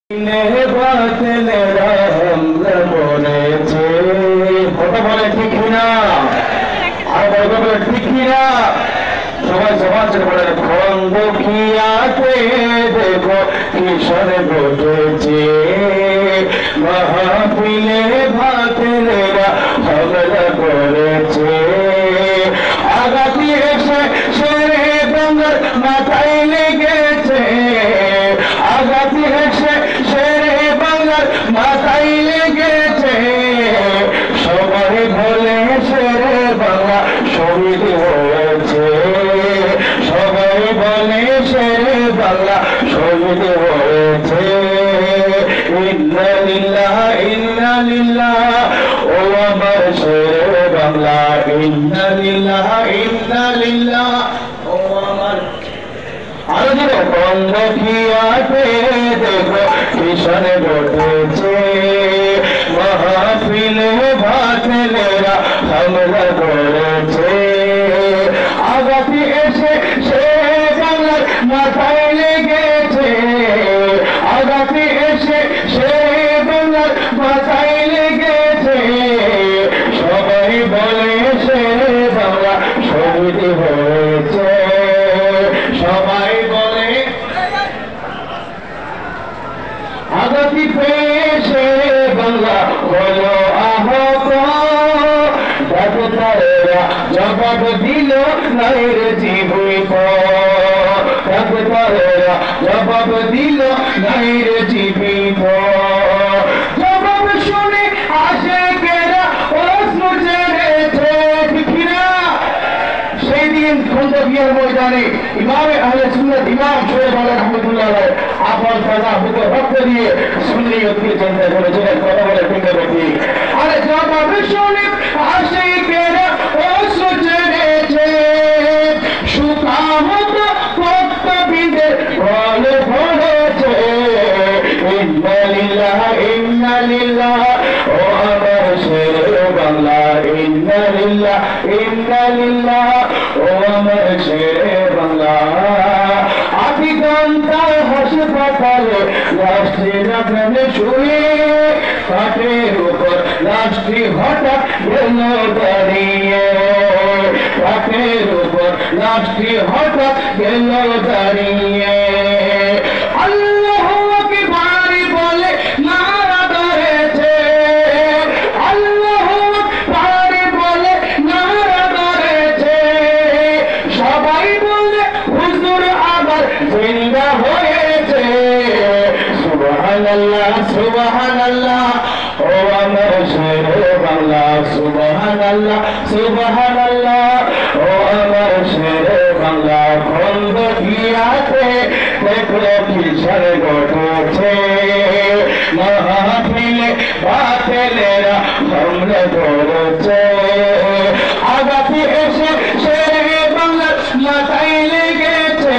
ঠিক কিনা? আর ঠিক কিনা? সবাই সমাজ বলেন খন্দকিয়াতে দেখো কিশোর ঘটেছে, মাহফিলে বাতিলেরা হামলা করেছে, আঘাতি এসে শেরে বাংলার মাথায় লেগেছে, আঘাতি এসে শেরে বাংলার মাথায় লেগেছে, সবাই বলে শেরে বাংলা শহীদ হয়েছে, সবাই বলে শেরে বাংলা শহীদ হয়েছে। ইন্না লিল্লাহ ইন্না লিল্লাহ, ও আমার শেরে বাংলা, ইন্না লিল্লাহ ইন্না লিল্লাহ, ও আমার আরো যেন খন্দকিয়াতে দেখো কিশোর ঘটেছে, মাহফিলে বাতিলেরা হামলা করেছে, আঘাতি এসে সে বাংলার মাথায় লেগেছে, আঘাতি এসে সে বাংলার মাথায় লেগেছে, সবাই বলে সে বাংলা শহীদ হয়েছে, সবাই বলে আঘাতি পেয়েছে বাংলা হলো আহত, ডাক্তারেরা জবাব দিল নাইর জীবিত, ডাক্তারেরা জবাব দিল নাইর জীবিত, জবাব শুনে আসে কেরা প্রশ্ন জেনেছে, ঠিক না? সেই দিন খন্দকিয়ার ময়দানে ইমামে আহলে সুন্নাত ইমাম শোয়েব রাহমাতুল্লাহ আলাইহি আপন তাজা বুকে রক্ত দিয়ে সুন্নিয়তকে চিন্তা করেছিলেন, কথা বলে চিন্তা করছি। আরে জবাব শুনে আসে কেরা প্রশ্ন জেনেছে, সুকামত ভক্তবৃন্দের বলে পড়েছে, ইন্না লিল্লাহ ইন্না লিল্লাহ, ও আমার শেরে বাংলা, ইন্না লিল্লাহ ইন্না লিল্লাহ, ও আমার শেরে বাংলা। আদিকান্তা হাসপাতালে লাশটি রাখলে শুয়ে, কাঠের উপর লাশটি হঠাৎ গেল দাঁড়িয়ে, কাঠের উপর লাশটি হঠাৎ গেল দাঁড়িয়ে, আল্লাহু আকবার বলে নারা ধরেছে, আল্লাহু আকবার বলে নারা ধরেছে, সবাই বলে হুজুর আবার জিন্দা হয়েছে, সুবহানাল্লাহ সুবহানাল্লাহ, ও আমার শেরে বাংলা, সুবহানাল্লাহ সুবহানাল্লাহ, ও আমার শেরে বাংলা। খন্দকিয়াতে দেখো কিশোর ঘটেছে, মাহফিলে বাতিলেরা হামলা করেছে, আঘাতি এসে শেরে বাংলার মাথায় লেগেছে,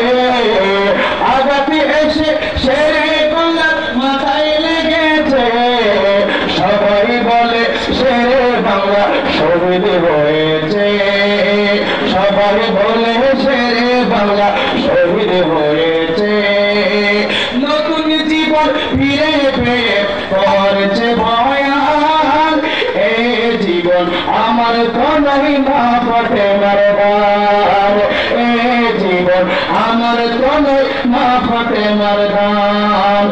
আঘাতি এসে শেরে বাংলার মাথায় লেগেছে, সবাই বলে শেরে বাংলা শহীদ হয়েছে, সবাই বলে শেরে বাংলা শহীদ হয়েছে, নতুন জীবন ফিরে পেয়ে করছে ভয়ান, এই জীবন আমার কোনই মা ফাতেমার দান, এই জীবন আমার কোনই মা ফাতেমার দান।